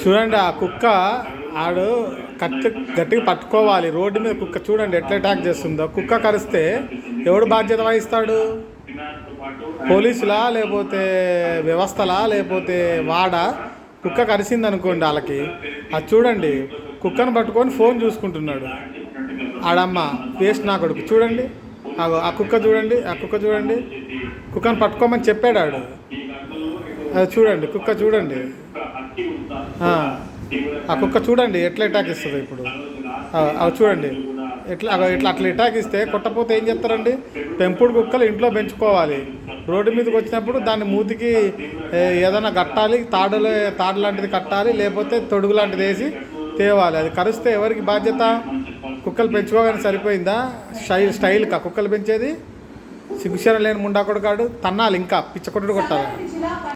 చూడండి ఆ కుక్క ఆడు గట్టిగా పట్టుకోవాలి. రోడ్డు మీద కుక్క చూడండి ఎట్లా అటాక్ చేస్తుందో. కుక్క కరిస్తే ఎవడు బాధ్యత వహిస్తాడు? పోలీసులా, లేకపోతే వ్యవస్థలా, లేకపోతే వాడా? కుక్క కరిసింది అనుకోండి వాళ్ళకి, అది చూడండి కుక్కను పట్టుకొని ఫోన్ చూసుకుంటున్నాడు ఆడమ్మ. వేస్ట్ నా కొడుకు. చూడండి ఆ కుక్క చూడండి, ఆ కుక్క చూడండి. కుక్కను పట్టుకోమని చెప్పాడు ఆడు. అది చూడండి కుక్క చూడండి. ఆ కుక్క చూడండి ఎట్లా అటాక్ ఇస్తుంది ఇప్పుడు. అవి చూడండి ఇట్లా అట్లా అటాక్ ఇస్తే కొట్టపోతే ఏం చేస్తారండి? పెంపుడు కుక్కలు ఇంట్లో పెంచుకోవాలి. రోడ్డు మీదకి వచ్చినప్పుడు దాన్ని మూతికి ఏదైనా కట్టాలి, తాడు లాంటిది కట్టాలి, లేకపోతే తొడుగు లాంటిది వేసి తేవాలి. అది కరిస్తే ఎవరికి బాధ్యత? కుక్కలు పెంచుకోగానే సరిపోయిందా? స్టైల్గా కుక్కలు పెంచేది? సిగ్గుశరం లేని ముండా కొడుకాడు. తన్నాలి, ఇంకా పిచ్చ కొట్టుడు కొట్టాలి.